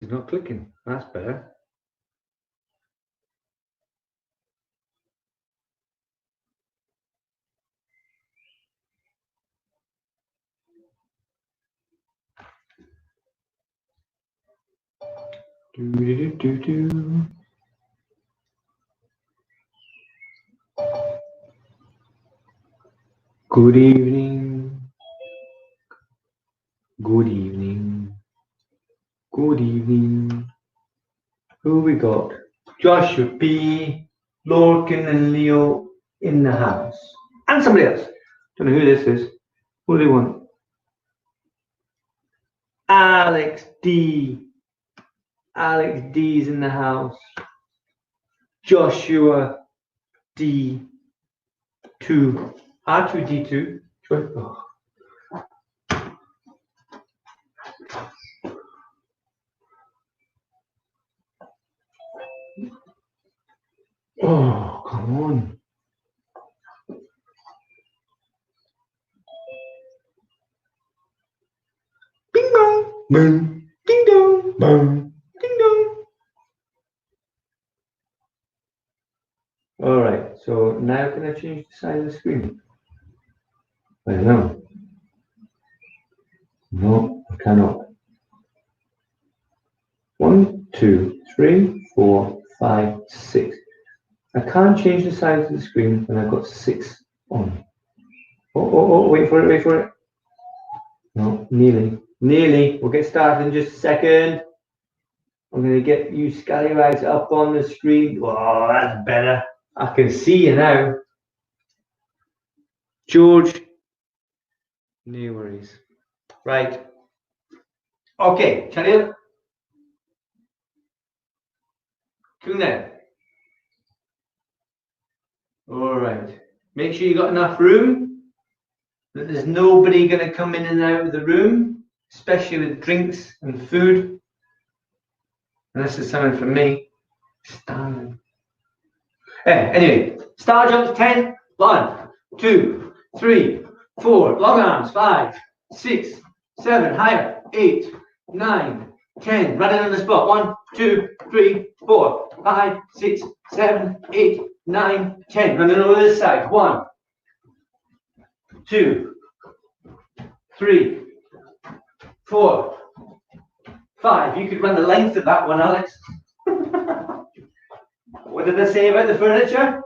It's not clicking. That's better. Do. Good evening. Good evening. Good evening. Who we got? Joshua P, Lorcan and Leo in the house. And somebody else. Don't know who this is. What do they want? Alex D. Alex D's in the house. Joshua D. 2. R2D2. Oh. Oh, come on. Bing bong, boom, ding dong, boom, ding dong. All right, so now can I change the size of the screen? I don't know. No, I cannot. 1, 2, 3, 4, 5, 6. I can't change the size of the screen when I've got 6 on. Oh, wait for it. No, nearly. We'll get started in just a second. I'm going to get you scallywags up on the screen. Oh, that's better. I can see you now. George. No worries. Right. Okay, Chanel. Come there. All right. Make sure you got enough room, that there's nobody going to come in and out of the room, especially with drinks and food. Unless there's something from me. Star. Anyway, star jumps 10. 1, 2, 3, 4. Long arms. 5, 6, 7. Higher. 8, 9, 10. Running on the spot. 1, 2, 3, 4, 5, 6, 7, 8, 9, 10. Running over this side. 1, 2, 3, 4, 5. You could run the length of that one, Alex. What did I say about the furniture?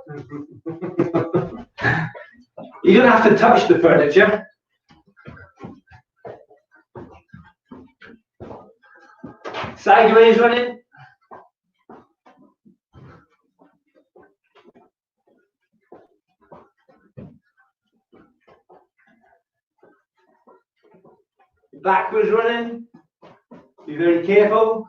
You don't have to touch the furniture. Sideways running. Backwards running. Be very careful.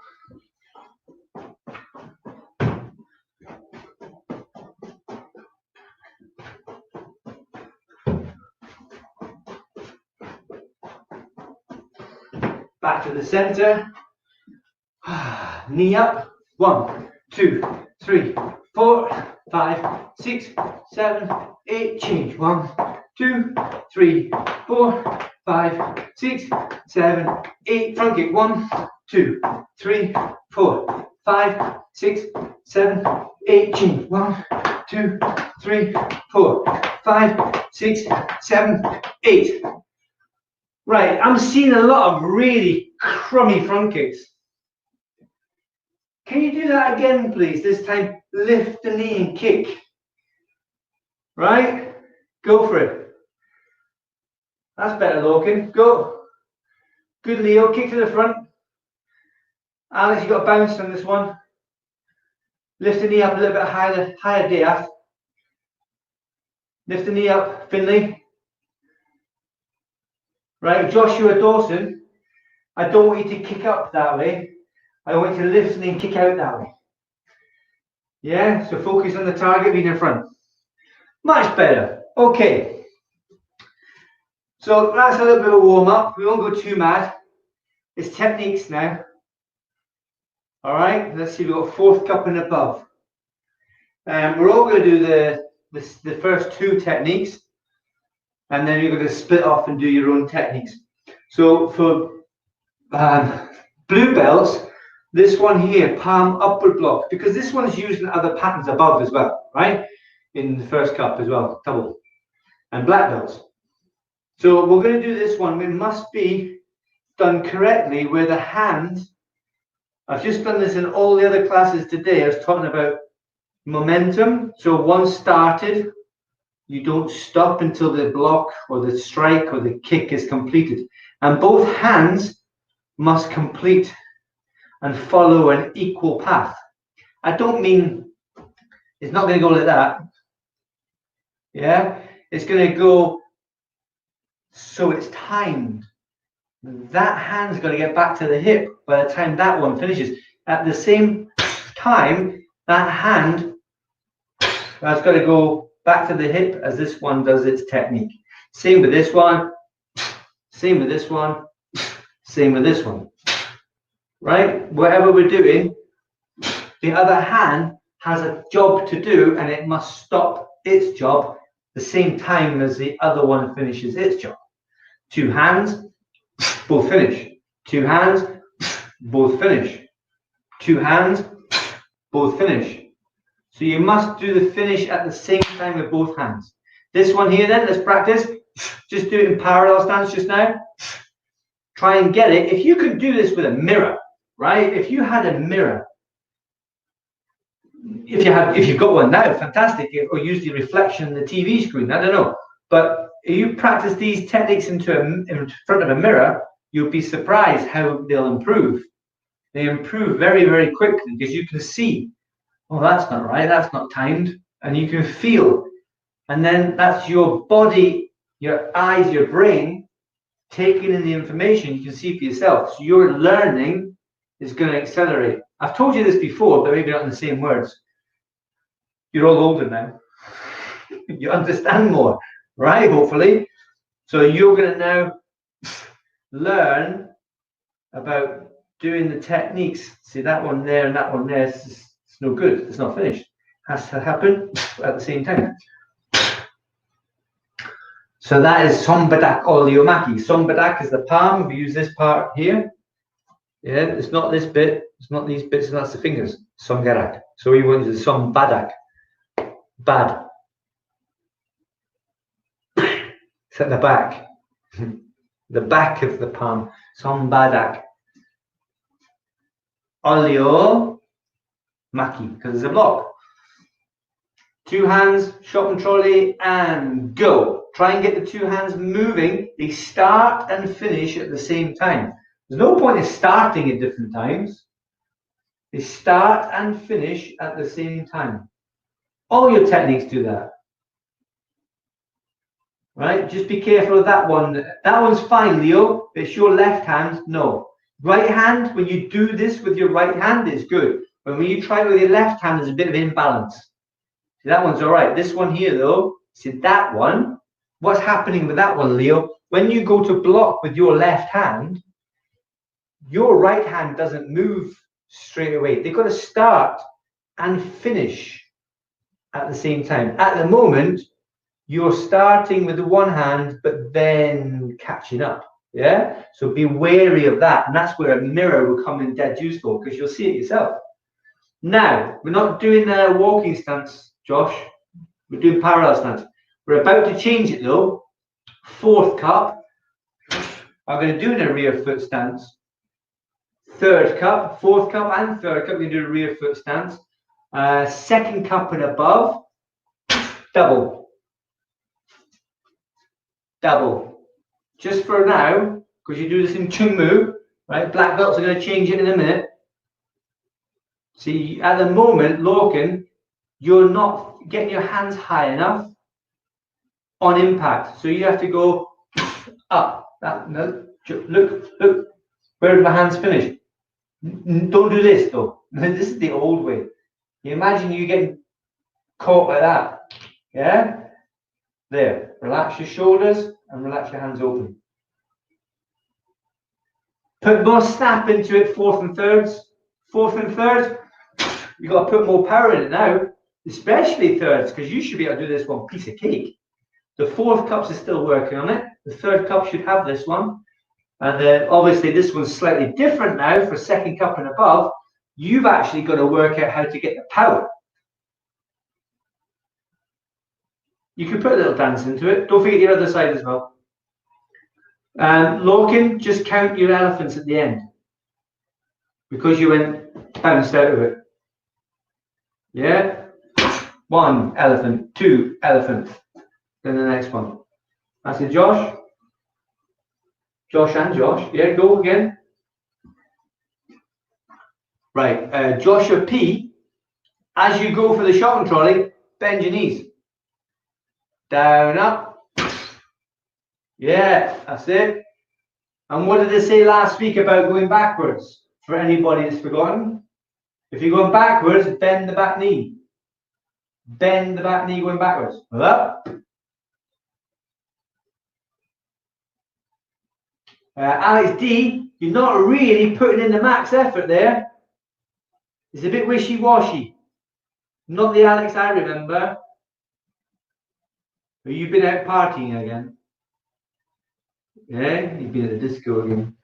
Back to the center. Knee up. 1, 2, 3, 4, 5, 6, 7, 8. Change. 1, 2, 3, 4, 5, 6, 7, 8. Front kick. 1, 2, 3, 4, 5, 6, 7, 8. Change. 1, 2, 3, 4, 5, 6, 7, 8. Right, I'm seeing a lot of really crummy front kicks. Can you do that again, please? This time, lift the knee and kick. Right? Go for it. That's better, Lorcan. Go. Good, Leo. Kick to the front. Alex, you got to bounce on this one. Lift the knee up a little bit higher, Diaz. Lift the knee up, Finley. Right, Joshua Dawson, I don't want you to kick up that way. I want you to lift and then kick out that way. Yeah, so focus on the target being in front. Much better. Okay. So that's a little bit of a warm up. We won't go too mad. It's techniques now. All right, let's see, we've got fourth cup and above. We're all going to do the first 2 techniques. And then you're going to split off and do your own techniques. So for blue belts, This one here, palm upward block, because this one's used in other patterns above as well, right? In the first cup as well, double, and black belts. So we're going to do this one. It must be done correctly where the hand, I've just done this in all the other classes today. I was talking about momentum. So once started, you don't stop until the block or the strike or the kick is completed. And both hands must complete and follow an equal path. I don't mean it's not going to go like that. Yeah, it's going to go so it's timed. That hand's got to get back to the hip by the time that one finishes. At the same time, that hand has got to go back to the hip as this one does its technique. Same with this one, same with this one, same with this one. Right? Whatever we're doing, the other hand has a job to do and it must stop its job the same time as the other one finishes its job. Two hands, both finish. Two hands, both finish. Two hands, both finish. So you must do the finish at the same time with both hands. This one here then, let's practice. Just do it in parallel stance just now. Try and get it. If you can do this with a mirror, right? If you had a mirror, if you've got one now, fantastic. Or use the reflection in the TV screen, I don't know. But if you practice these techniques in front of a mirror, you'll be surprised how they'll improve. They improve very, very quickly because you can see, oh, that's not right, that's not timed, and you can feel. And then that's your body, your eyes, your brain taking in the information. You can see for yourself. So your learning is going to accelerate. I've told you this before, but maybe not in the same words. You're all older now. You understand more, right? Hopefully. So you're going to now learn about doing the techniques. See that one there and that one there, it's no good. It's not finished. It has to happen at the same time. So that is Sombadak Oleomaki. Sombadak is the palm. We use this part here. Yeah, it's not this bit. It's not these bits, and that's the fingers. Somgarak. So we want to do Sombadak. Bad. It's at the back. The back of the palm. Sombadak. Oleo Maki, because there's a block. Two hands, shot and trolley, and go. Try and get the two hands moving. They start and finish at the same time. There's no point in starting at different times. They start and finish at the same time. All your techniques do that. Right? Just be careful of that one. That one's fine, Leo. It's your left hand. No. Right hand, when you do this with your right hand, it's good. But when you try it with your left hand, there's a bit of imbalance. See, that one's all right. This one here, though, see that one, what's happening with that one, Leo? When you go to block with your left hand, your right hand doesn't move straight away. They've got to start and finish at the same time. At the moment, you're starting with the one hand, but then catching up. Yeah? So be wary of that. And that's where a mirror will come in dead useful, because you'll see it yourself. Now, we're not doing a walking stance, Josh. We're doing parallel stance. We're about to change it though. Fourth cup. I'm going to do a rear foot stance. Third cup, fourth cup and third cup, we do a rear foot stance. Second cup and above, double. Double. Just for now, because you do this in Chung Mu, right? Black belts are going to change it in a minute. See, at the moment, Lorcan, you're not getting your hands high enough on impact. So you have to go up. No, look, where do my hands finish? Don't do this though. This is the old way. You imagine you getting caught like that. Yeah? There. Relax your shoulders and relax your hands open. Put more snap into it, fourth and thirds. Fourth and third, you've got to put more power in it now, especially thirds, because you should be able to do this one piece of cake. The fourth cups is still working on it. The third cup should have this one. And then obviously this one's slightly different now for second cup and above. You've actually got to work out how to get the power. You can put a little dance into it. Don't forget your other side as well. Lorcan, just count your elephants at the end, because you went bounced out of it. Yeah? 1 elephant, 2 elephant. Then the next one. That's it, Josh. Josh and Josh. Yeah, go again. Right. Joshua P. As you go for the shopping trolley, bend your knees. Down, up. Yeah, that's it. And what did they say last week about going backwards? For anybody that's forgotten, if you're going backwards, bend the back knee. Bend the back knee going backwards. Up. Alex D, you're not really putting in the max effort there. It's a bit wishy-washy. Not the Alex I remember. Have you been out partying again? Yeah, you've been at the disco again.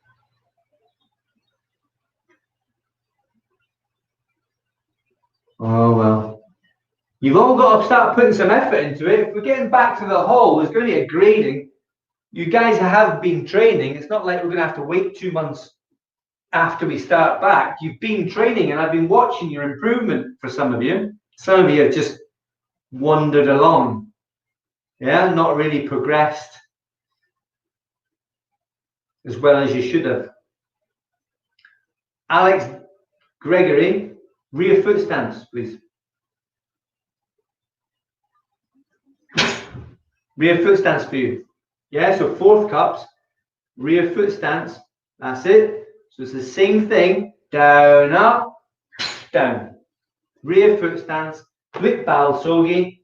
Oh well. You've all got to start putting some effort into it. If we're getting back to the hall, there's going to be a grading. You guys have been training. It's not like we're going to have to wait 2 months after we start back. You've been training, and I've been watching your improvement for some of you. Some of you have just wandered along. Yeah, not really progressed as well as you should have. Alex Gregory, rear foot stance, please. Rear foot stance for you. Yeah, so 4th cups, rear foot stance. That's it. So it's the same thing. Down, up, down. Rear foot stance. Twit bal sogi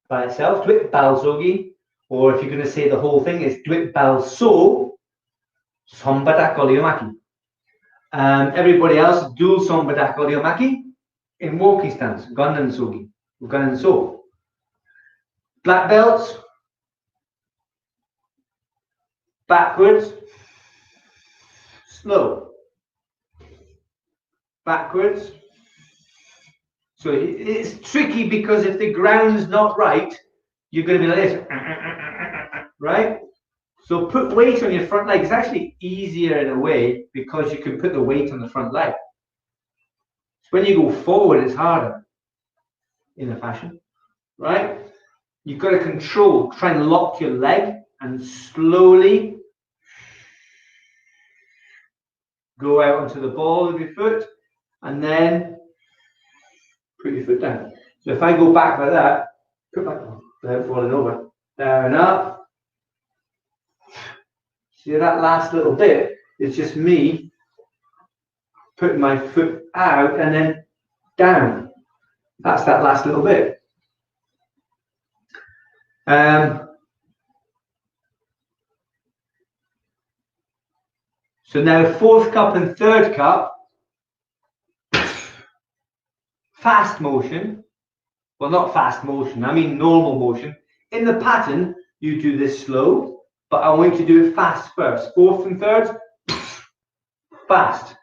by itself. Twit bal sogi. Or if you're going to say the whole thing, it's twit bal so. Sombadak oliomaki. Everybody else, dual sombadak oliomaki in walking stance. Gunnan sogi. Gunnan so. Black belts. Backwards. Slow. Backwards. So it's tricky because if the ground's not right, you're going to be like this, right? So put weight on your front leg. It's actually easier in a way because you can put the weight on the front leg. So when you go forward, it's harder in a fashion, right? You've got to control, try and lock your leg and slowly go out onto the ball of your foot and then put your foot down. So if I go back like that, put back without falling over, down, up. See that last little bit is just me putting my foot out and then down. That's that last little bit. So now 4th cup and 3rd cup, fast motion. Well, not fast motion, I mean normal motion. In the pattern, you do this slow, but I want you to do it fast first. 4th and 3rd, fast.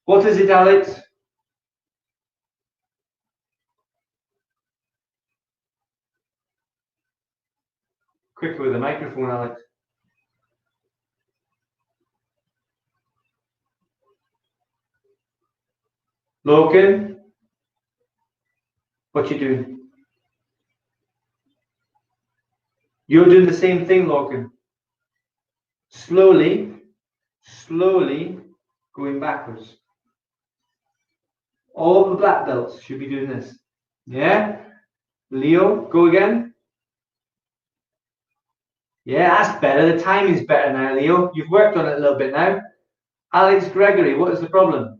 What is it, Alex? Quicker with the microphone, Alex. Logan, what you doing? You're doing the same thing, Logan. Slowly, slowly going backwards. All the black belts should be doing this. Yeah? Leo, go again. Yeah, that's better. The timing's better now, Leo. You've worked on it a little bit now. Alex Gregory, what is the problem?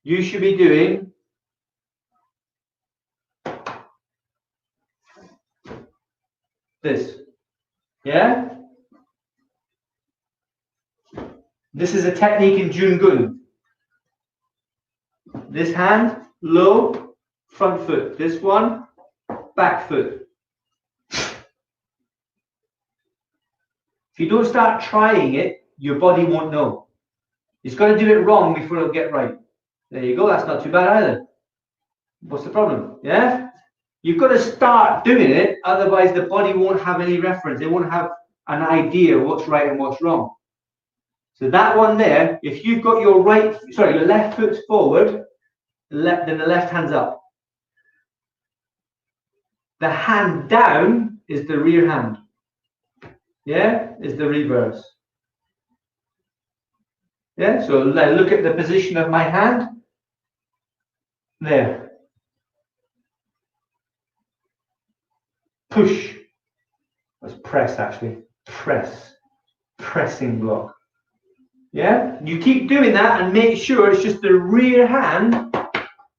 You should be doing this. Yeah? This is a technique in Jungun. This hand, low, front foot. This one, back foot. If you don't start trying it, your body won't know. It's got to do it wrong before it'll get right. There you go. That's not too bad either. What's the problem? Yeah? You've got to start doing it, otherwise the body won't have any reference. It won't have an idea what's right and what's wrong. So that one there, if you've got your your left foot forward, then the left hand's up. The hand down is the rear hand. Yeah, is the reverse. Yeah, so look at the position of my hand. There. Push. That's press actually. Press. Pressing block. Yeah, you keep doing that and make sure it's just the rear hand,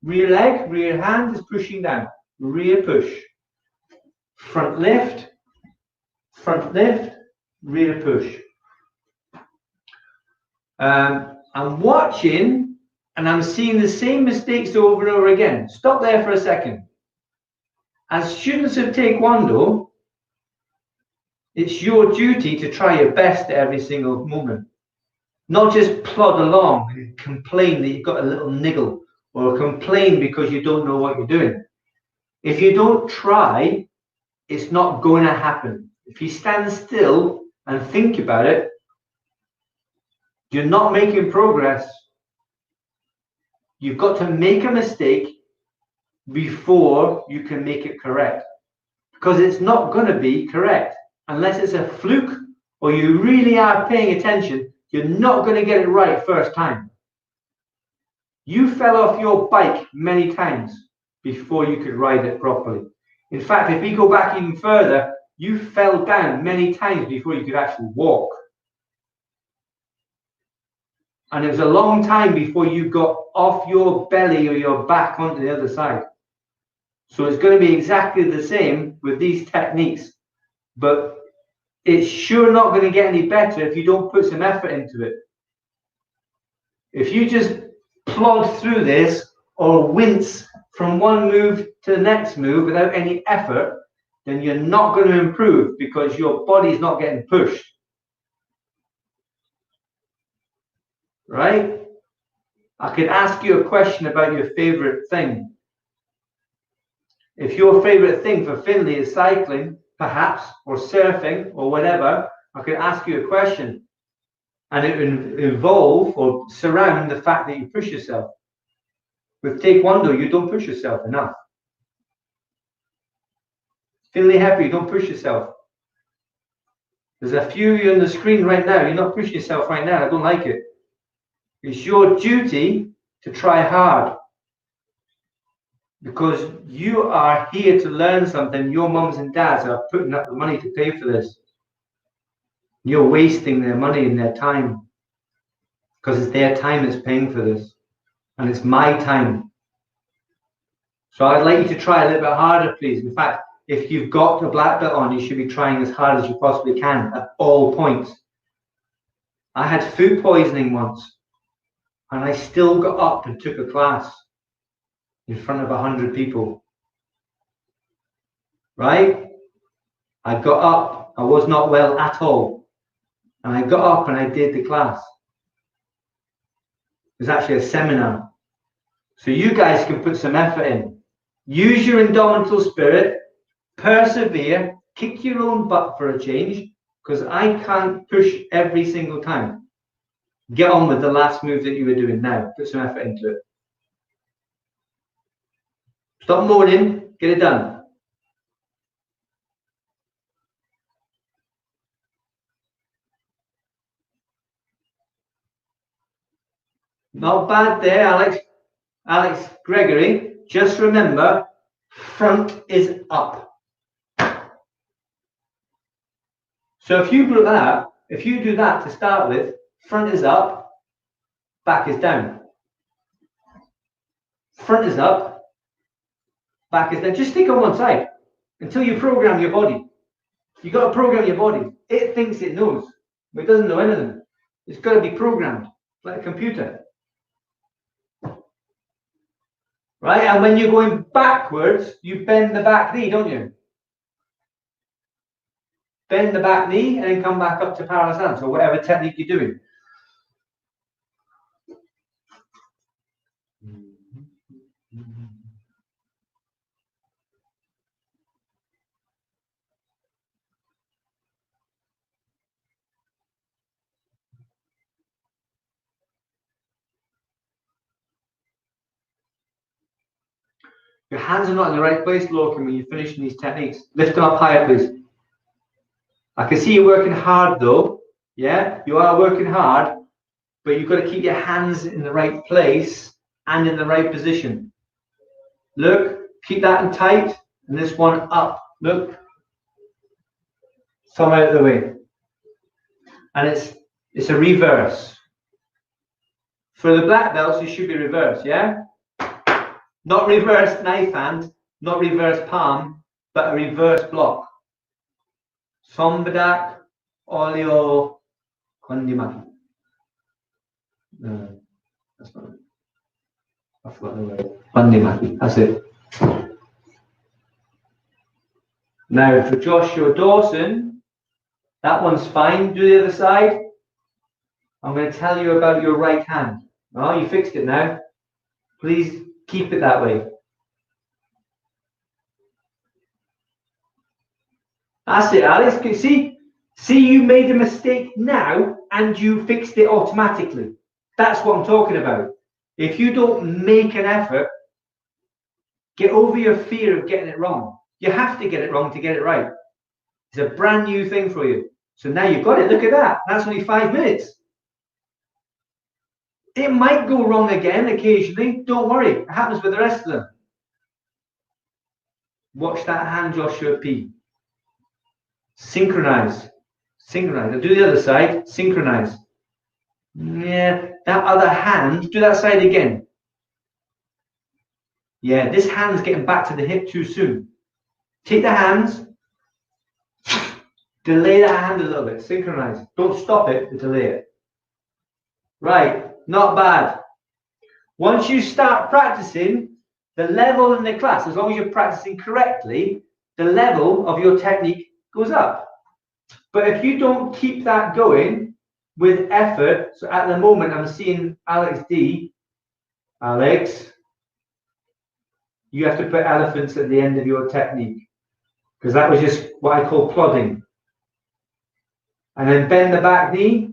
rear leg, rear hand is pushing down. Rear push. Front lift, rear push. I'm watching and I'm seeing the same mistakes over and over again. Stop there for a second. As students of Taekwondo, it's your duty to try your best at every single moment. Not just plod along and complain that you've got a little niggle or complain because you don't know what you're doing. If you don't try, it's not going to happen. If you stand still and think about it, you're not making progress. You've got to make a mistake before you can make it correct. Because it's not going to be correct. Unless it's a fluke or you really are paying attention, you're not going to get it right first time. You fell off your bike many times before you could ride it properly. In fact, if we go back even further, you fell down many times before you could actually walk. And it was a long time before you got off your belly or your back onto the other side. So it's going to be exactly the same with these techniques. But it's sure not going to get any better if you don't put some effort into it. If you just plod through this or wince from one move to the next move without any effort, then you're not going to improve because your body's not getting pushed. Right? I could ask you a question about your favorite thing. If your favorite thing for Finley is cycling, perhaps, or surfing, or whatever, I could ask you a question. And it would involve or surround the fact that you push yourself. With Taekwondo, you don't push yourself enough. Finley Happy, you don't push yourself. There's a few of you on the screen right now. You're not pushing yourself right now. I don't like it. It's your duty to try hard. Because you are here to learn something. Your mums and dads are putting up the money to pay for this. You're wasting their money and their time. Because it's their time that's paying for this. And it's my time. So I'd like you to try a little bit harder, please. In fact, if you've got a black belt on, you should be trying as hard as you possibly can at all points. I had food poisoning once. And I still got up and took a class in front of 100 people. Right? I got up. I was not well at all. And I got up and I did the class. It was actually a seminar. So you guys can put some effort in. Use your indomitable spirit. Persevere. Kick your own butt for a change. Because I can't push every single time. Get on with the last move that you were doing now. Put some effort into it. Stop moaning. Get it done. Not bad there, Alex Gregory. Just remember, front is up. So if you do that to start with, front is up, back is down. Front is up, back is down. Just stick on one side until you program your body. You got to program your body. It thinks it knows, but it doesn't know anything. It's got to be programmed like a computer. Right? And when you're going backwards, you bend the back knee, don't you? bend the back knee, and then come back up to parallel stance, or whatever technique you're doing. Your hands are not in the right place, Logan, when you're finishing these techniques. Lift them up higher, please. I can see you're working hard, though. Yeah, you are working hard, but you've got to keep your hands in the right place and in the right position. Look, keep that in tight, and this one up. Look, thumb out of the way. And it's a reverse. For the black belts, it should be reversed, yeah? Not reverse knife hand, not reverse palm, but a reverse block. Sombadak, olio, kondimaki. No, that's not it. I forgot the word. Kondimaki, that's it. Now for Joshua Dawson, that one's fine. Do the other side. I'm going to tell you about your right hand. Oh, you fixed it now. Please keep it that way. That's it, Alex. See, you made a mistake now and you fixed it automatically. That's what I'm talking about. If you don't make an effort, get over your fear of getting it wrong. You have to get it wrong to get it right. It's a brand new thing for you. So now you've got it. Look at that. That's only 5 minutes. It might go wrong again occasionally. Don't worry. It happens with the rest of them. Watch that hand, Joshua P. Synchronize. Synchronize. I'll do the other side. Synchronize. Yeah, that other hand. Do that side again. Yeah, this hand's getting back to the hip too soon. Take the hands. Delay that hand a little bit. Synchronize. Don't stop it, but delay it. Right. Not bad. Once you start practicing, the level in the class, as long as you're practicing correctly, the level of your technique goes up. But if you don't keep that going with effort, so at the moment I'm seeing Alex D. Alex, you have to put elephants at the end of your technique, because that was just what I call plodding. And then bend the back knee.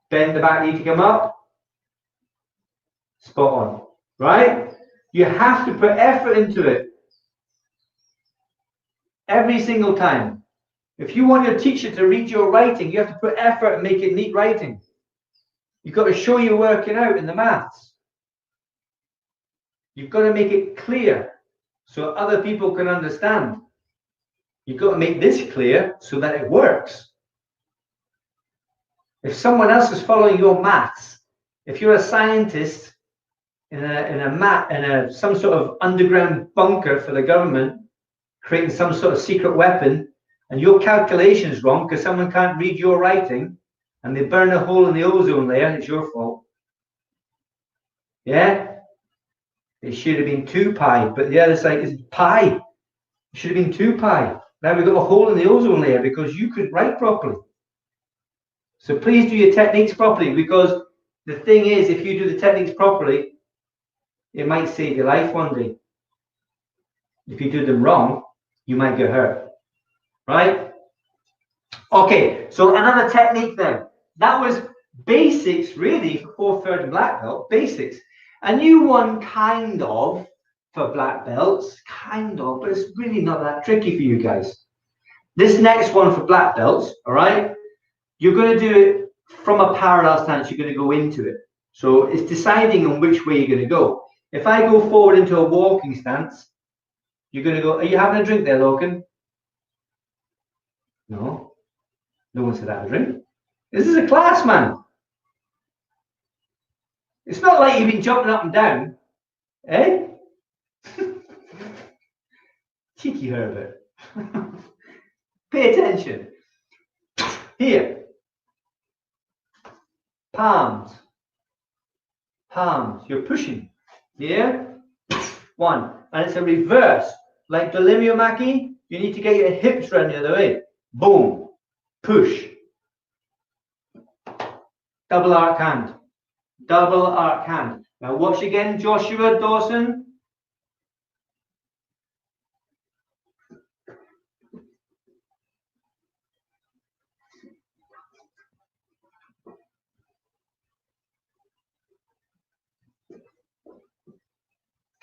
Bend the back knee to come up. Spot on. Right? You have to put effort into it. Every single time. If you want your teacher to read your writing, you have to put effort and make it neat writing. You've got to show you're working out in the maths. You've got to make it clear so other people can understand. You've got to make this clear so that it works. If someone else is following your maths, if you're a scientist in some sort of underground bunker for the government, creating some sort of secret weapon, and your calculation is wrong because someone can't read your writing, and they burn a hole in the ozone layer, and it's your fault. Yeah? It should have been 2 pi, but the other side is pi. It should have been 2 pi. Now we've got a hole in the ozone layer because you couldn't write properly. So please do your techniques properly, because the thing is, if you do the techniques properly, it might save your life one day. If you do them wrong, you might get hurt. Right? Okay, so another technique then. That was basics really for 4th, 3rd and black belt, basics. A new one kind of for black belts, kind of, but it's really not that tricky for you guys. This next one for black belts, all right? You're going to do it from a parallel stance. You're going to go into it. So it's deciding on which way you're going to go. If I go forward into a walking stance, you're going to go. Are you having a drink there, Logan? No. No one said have a drink. This is a class, man. It's not like you've been jumping up and down. Eh? Cheeky Herbert. Pay attention. Here. Palms. Palms. You're pushing. Yeah? 1. And it's a reverse. Like the Maki, you need to get your hips round the other way. boom, push, double arc hand, double arc hand. Now watch again, Joshua Dawson.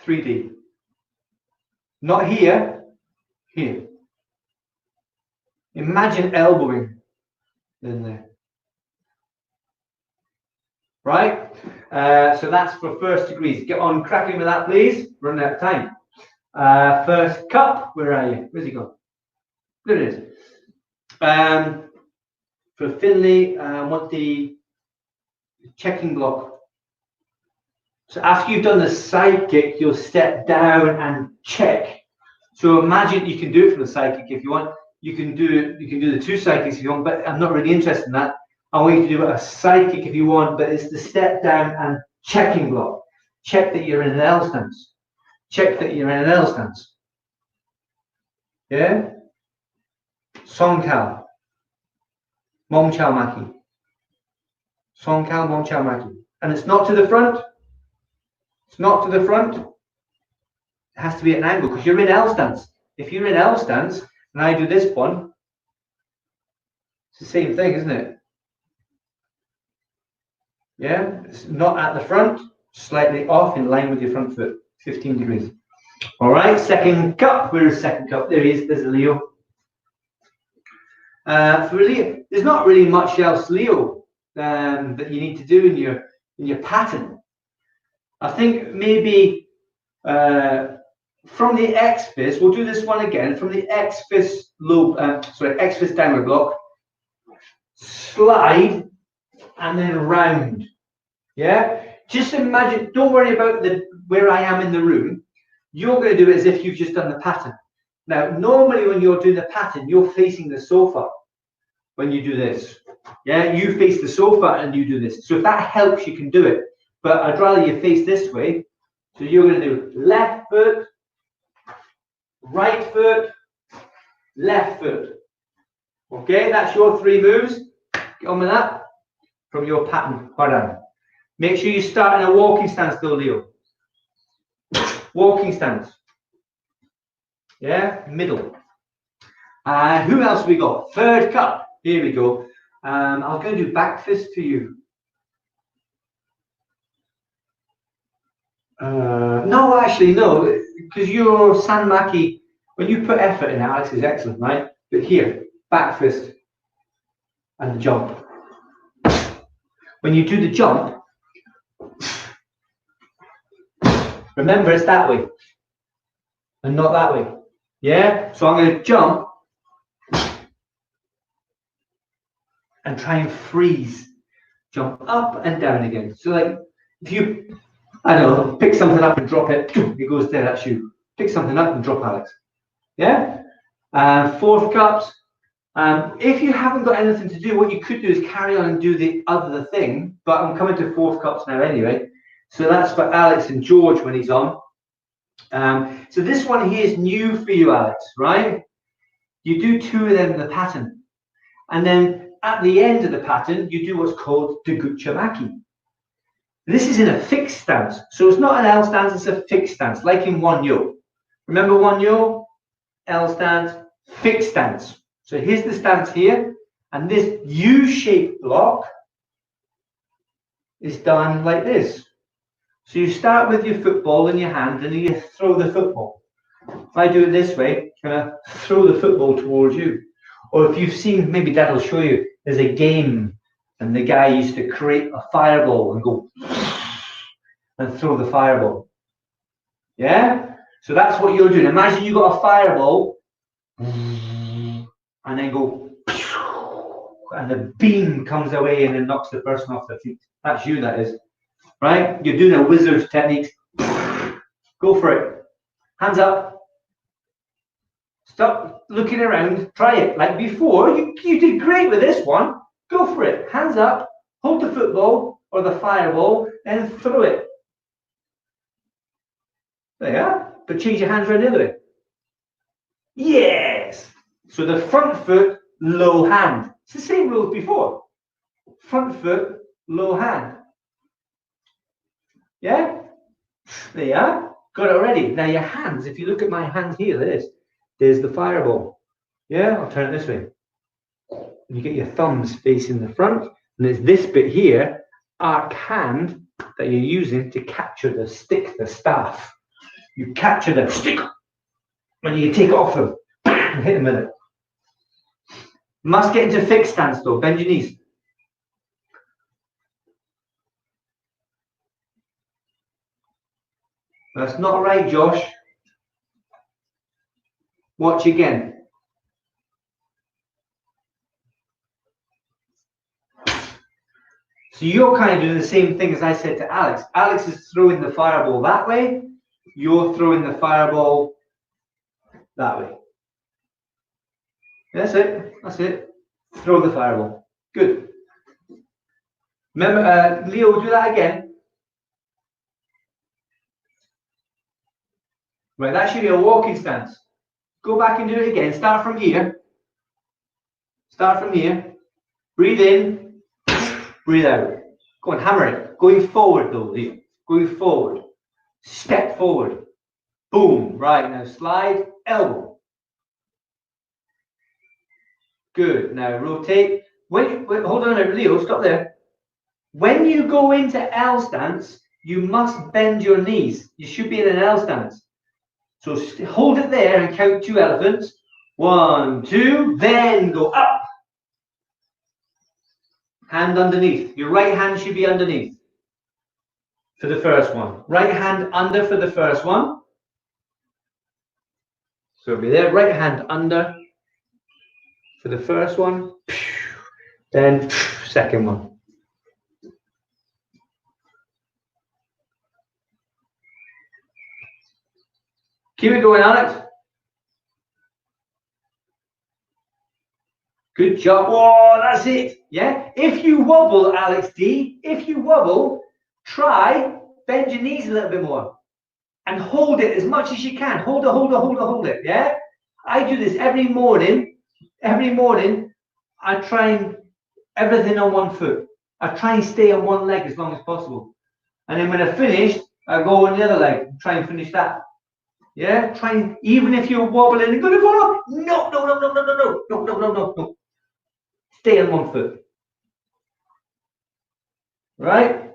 .3D. Not here, here. Imagine elbowing in there. Right? So that's for first degrees. Get on cracking with that, please. Running out of time. First cup, where are you? Where's he gone? There it is. For Finley, I want the checking block. So after you've done the side kick, you'll step down and check. So imagine you can do it from the side kick if you want. You can do the two side kicks if you want, but I'm not really interested in that. I want you to do a side kick if you want, but it's the step down and checking block. Check that you're in an L stance. Check that you're in an L stance. Yeah? Songkal. Mom Chow Maki. Songkal, Mom Chow Maki. And it's not to the front. It's not to the front. It has to be at an angle because you're in L stance. If you're in L stance and I do this one, it's the same thing, isn't it? Yeah, it's not at the front, slightly off in line with your front foot, 15 degrees. All right, second cup. Where is second cup? There he is. There's a Leo. For Leo, there's not really much else, Leo, that you need to do in your pattern. I think maybe from the X fist, we'll do this one again. From the X fist X fist downward block, slide and then round. Yeah, just imagine. Don't worry about where I am in the room. You're going to do it as if you've just done the pattern. Now, normally when you're doing the pattern, you're facing the sofa when you do this. Yeah, you face the sofa and you do this. So if that helps, you can do it. But I'd rather you face this way. So you're going to do left foot, right foot, left foot. Okay, that's your 3 moves. Get on with that from your pattern. Well done. Make sure you start in a walking stance though, Leo. Walking stance. Yeah, middle. Who else we got? Third cup. Here we go. I'm going to do back fist for you. No, actually, no, because you're Sanmaki. When you put effort in, Alex is excellent, right? But here, back fist and the jump. When you do the jump, remember it's that way and not that way. Yeah? So I'm going to jump and try and freeze. Jump up and down again. So like if you, I don't know, pick something up and drop it, it goes there, that's you. Pick something up and drop Alex. Yeah? Fourth cups. If you haven't got anything to do, what you could do is carry on and do the other thing, but I'm coming to fourth cups now anyway. So that's for Alex and George when he's on. So this one here is new for you, Alex, right? You do 2 of them in the pattern. And then at the end of the pattern, you do what's called Daguchamaki. This is in a fixed stance. So it's not an L stance, it's a fixed stance, like in one yo. Remember one yo? L stance, fixed stance. So here's the stance here, and this U-shaped block is done like this. So you start with your football in your hand, and then you throw the football. If I do it this way, I'm going to throw the football towards you. Or if you've seen, maybe Dad will show you, there's a game, and the guy used to create a fireball and go and throw the fireball. Yeah? So that's what you're doing. Imagine you got a fireball, and then go, and the beam comes away and then knocks the person off their feet. That's you, that is. Right? You're doing a wizard's technique. Go for it. Hands up. Stop looking around. Try it. Like before, you did great with this one. Go for it. Hands up. Hold the football or the fireball and throw it. There you are. But change your hands around the other way. Yes. So the front foot low hand. It's the same rules before. Front foot, low hand. Yeah? There you are. Got it already. Now your hands, if you look at my hand here, there's the fireball. Yeah? I'll turn it this way. You get your thumbs facing the front, and there's this bit here, arc hand, that you're using to capture the stick, the staff. You capture the stick, and you take it off them and hit them with it. Must get into fixed stance though. Bend your knees. That's not right, Josh. Watch again. So you're kind of doing the same thing as I said to Alex. Alex is throwing the fireball that way. You're throwing the fireball that way. That's it. That's it. Throw the fireball. Good. Remember, Leo, do that again. Right, that should be a walking stance. Go back and do it again. Start from here. Start from here. Breathe in. Breathe out. Go on, hammer it. Going forward though, Leo. Going forward. Step forward. Boom. Right, now slide. Elbow. Good. Now rotate. Wait, hold on a minute, Leo. Stop there. When you go into L stance, you must bend your knees. You should be in an L stance. So hold it there and count 2 elephants. 1, 2, then go up. Hand underneath. Your right hand should be underneath for the first one. Right hand under for the first one. So it'll be there. Right hand under for the first one. Then second one. Keep it going, Alex. Good job. Oh, that's it. Yeah. If you wobble, Alex D, if you wobble, try bend your knees a little bit more and hold it as much as you can. Hold it, hold it, hold it, hold it. Yeah. I do this every morning. Every morning, I try and everything on one foot. I try and stay on one leg as long as possible. And then when I finish, I go on the other leg and try and finish that. Yeah, try and, even if you're wobbling and going to fall off, no, no, no, no, no, no, no, no, no, no, no, no. Stay on one foot. Right?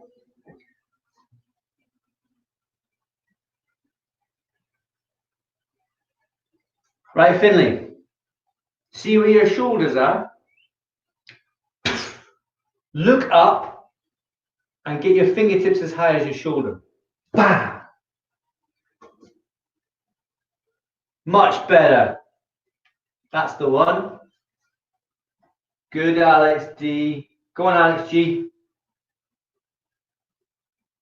Right, Finley. See where your shoulders are? Look up and get your fingertips as high as your shoulder. Bam! Much better. That's the one. Good, Alex D. Go on, Alex G.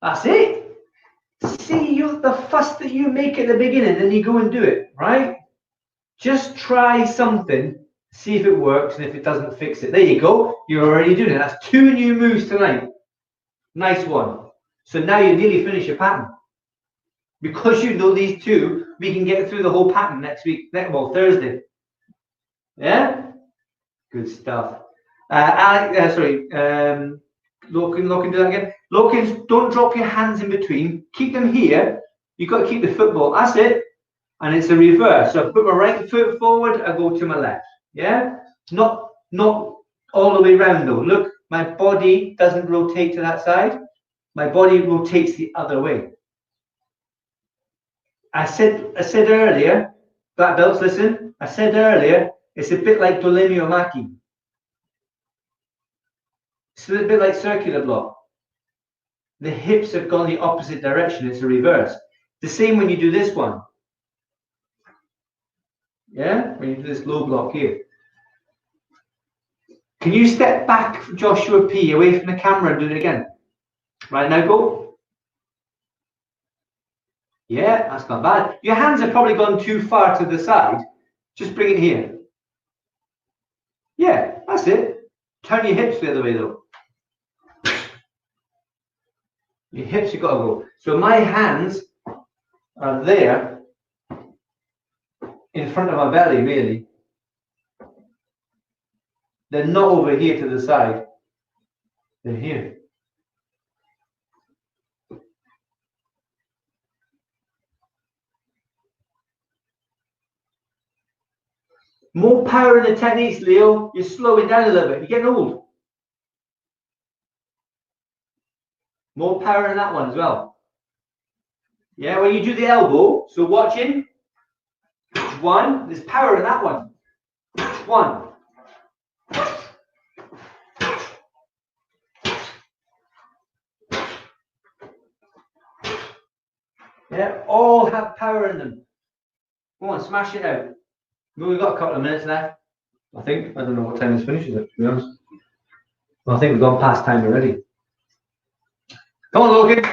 That's it. See the fuss that you make at the beginning, then you go and do it, right? Just try something, see if it works, and if it doesn't, fix it. There you go. You're already doing it. That's 2 new moves tonight. Nice one. So now you nearly finish your pattern. Because you know these 2, we can get through the whole pattern next week, well, Thursday. Yeah? Good stuff. Loken, do that again. Lokens, don't drop your hands in between. Keep them here. You've got to keep the football. That's it. And it's a reverse. So I put my right foot forward, I go to my left. Yeah? Not all the way around though. Look, my body doesn't rotate to that side. My body rotates the other way. I said earlier, black belts, listen. I said earlier, it's a bit like Dolenio Maki. It's a little bit like circular block. The hips have gone the opposite direction. It's a reverse. The same when you do this one. Yeah, when you do this low block here. Can you step back, Joshua P, away from the camera and do it again? Right, now go. Yeah, that's not bad. Your hands have probably gone too far to the side. Just bring it here. Yeah, that's it. Turn your hips the other way though. Your hips have got to go. So my hands are there in front of my belly, really. They're not over here to the side. They're here. More power in the techniques, Leo. You're slowing down a little bit. You're getting old. More power in that one as well. Yeah, when you do the elbow, so watching. One, there's power in that one. One. Yeah, all have power in them. Go on, smash it out. We've got a couple of minutes left. I think. I don't know what time this finishes, to be honest. Well, I think we've gone past time already. Come on, Logan.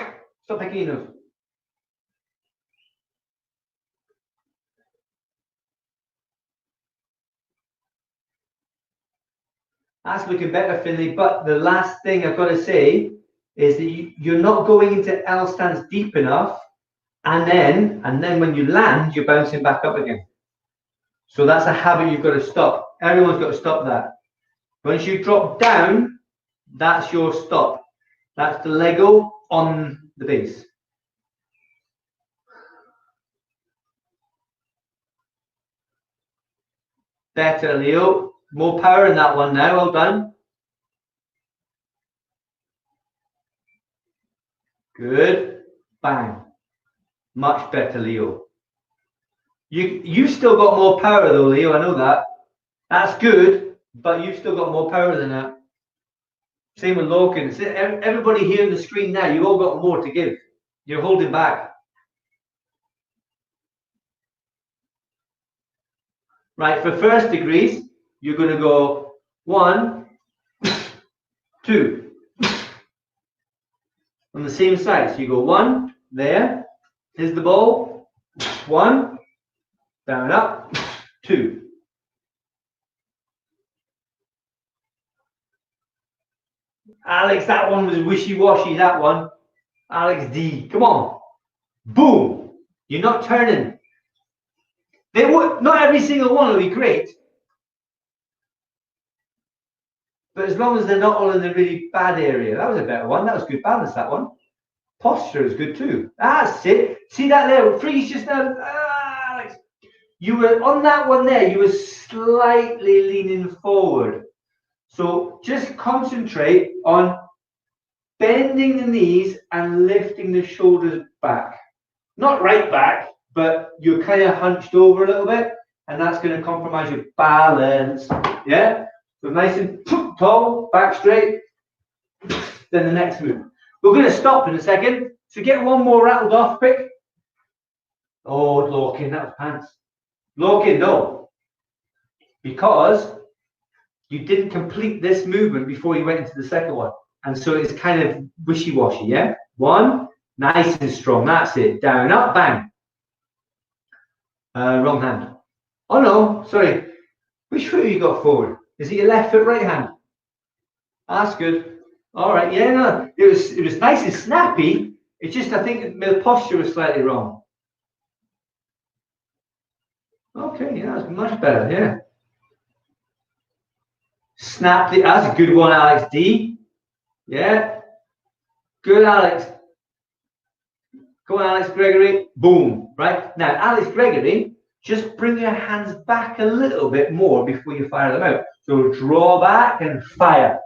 Stop picking enough. That's looking better, Finley. But the last thing I've got to say is that you're not going into L stance deep enough, and then when you land, you're bouncing back up again. So that's a habit you've got to stop. Everyone's got to stop that. Once you drop down, that's your stop. That's the Lego on the base. Better, Leo. More power in that one now. Well done. Good. Bang. Much better, Leo. You've still got more power though, Leo. I know that. That's good, but you've still got more power than that. Same with Loken. Everybody here on the screen now, you've all got more to give. You're holding back. Right, for first degrees, you're going to go 1, 2. On the same side. So you go 1, there. Here's the ball. 1, down, up, 2. Alex, that one was wishy-washy, that one. Alex D, come on. Boom. You're not turning. Not every single one will be great. But as long as they're not all in the really bad area. That was a better one. That was good balance, that one. Posture is good too. That's it. See that there? Freeze just now. Alex. You were on that one there. You were slightly leaning forward. So just concentrate on bending the knees and lifting the shoulders back. Not right back, but you're kind of hunched over a little bit, and that's going to compromise your balance. Yeah? So nice and tall, back straight. Then the next move. We're going to stop in a second. So get one more rattled off quick. Oh, Lorcan, that was pants. Lorcan, no. Because you didn't complete this movement before you went into the second one. And so it's kind of wishy-washy, yeah? 1, nice and strong. That's it. Down, up, bang. Wrong hand. Oh, no, sorry. Which foot have you got forward? Is it your left foot, right hand? That's good. All right, yeah, no. It was nice and snappy. It's just, I think the posture was slightly wrong. Okay, yeah, that's much better, yeah. Snap it. That's a good one, Alex D. Yeah. Good, Alex. Go on, Alex Gregory. Boom. Right. Now, Alex Gregory, just bring your hands back a little bit more before you fire them out. So draw back and fire.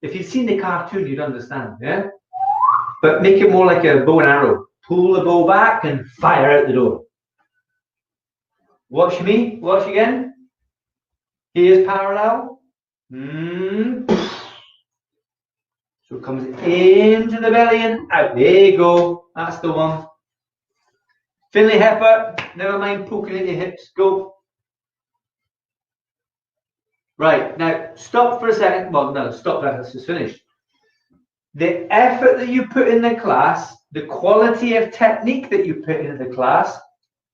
If you've seen the cartoon, you'd understand, yeah? But make it more like a bow and arrow. Pull the bow back and fire out the door. Watch me. Watch again. Here's parallel. So it comes into the belly and out. There you go. That's the one. Finley Hepper, never mind poking at your hips. Go. Right, now stop for a second. Well, no, stop that. That's just finished. The effort that you put in the class, the quality of technique that you put into the class,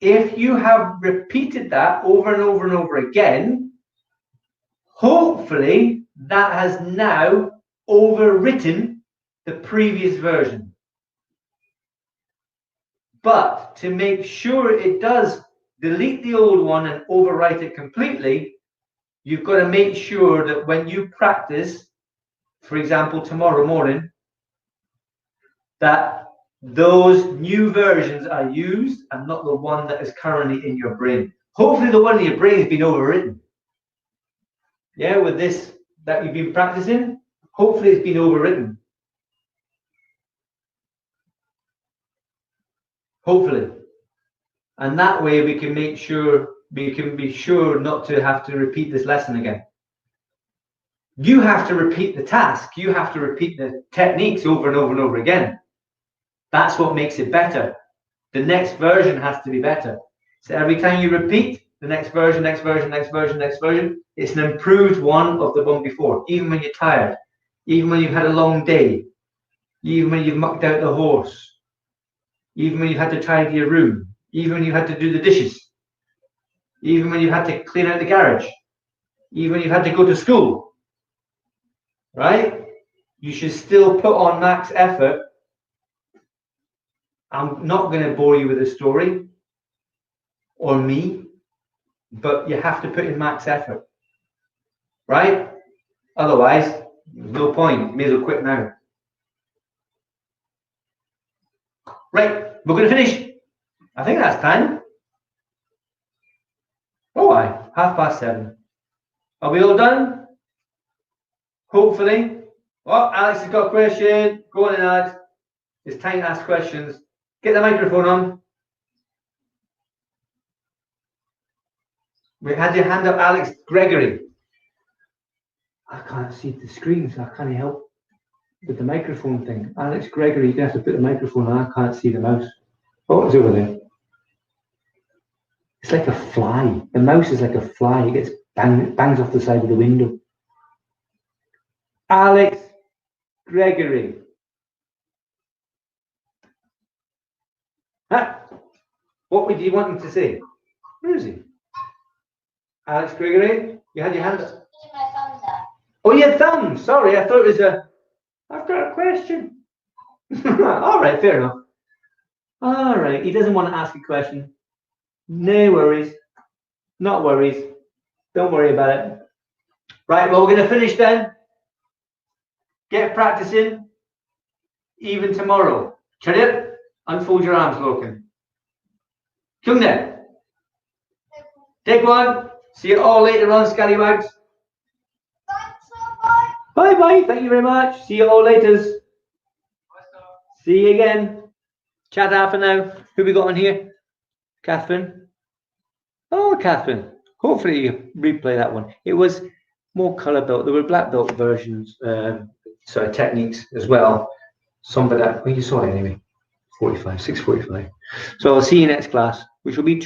if you have repeated that over and over and over again, hopefully that has now overwritten the previous version. But to make sure it does delete the old one and overwrite it completely, you've got to make sure that when you practice, for example, tomorrow morning, that those new versions are used and not the one that is currently in your brain. Hopefully the one in your brain has been overwritten. Yeah, with this that you've been practicing, hopefully it's been overwritten. Hopefully. And that way we can make sure, we can be sure not to have to repeat this lesson again. You have to repeat the task. You have to repeat the techniques over and over and over again. That's what makes it better. The next version has to be better. So every time you repeat the next version, next version, next version, next version, it's an improved one of the one before. Even when you're tired, even when you've had a long day, even when you've mucked out the horse, even when you've had to tidy your room, even when you had to do the dishes, even when you had to clean out the garage, even when you had to go to school, right? You should still put on max effort. I'm not going to bore you with a story or me, but you have to put in max effort, right? Otherwise, no point. May as well quit now. Right, we're going to finish. I think that's time. Oh, aye, 7:30. Are we all done? Hopefully. Oh, Alex has got a question. Go on in, Alex. It's time to ask questions. Get the microphone on. We had your hand up, Alex Gregory. I can't see the screen, so I can't help with the microphone thing. Alex Gregory, you have to put the microphone on. I can't see the mouse. Oh, it's over there. It's like a fly. The mouse is like a fly. It gets bangs off the side of the window. Alex Gregory. Huh? What would you want him to say? Where is he? Alex Gregory, you had your hand up. Oh, your thumb. Sorry, I thought it was a. I've got a question. All right, fair enough. All right, he doesn't want to ask a question. No worries. Not worries. Don't worry about it. Right, well, we're going to finish then. Get practicing. Even tomorrow. Chariot, unfold your arms, Loken. Come there. Take one. See you all later on, Scallywags. Bye bye. Thank you very much. See you all later. See you again. Chat out for now. Who we got on here? Catherine. Oh, Catherine. Hopefully you replay that one. It was more colour belt. There were black belt versions, sorry, techniques as well. Some of that. Well, you saw it anyway. 6:45. So I'll see you next class, which will be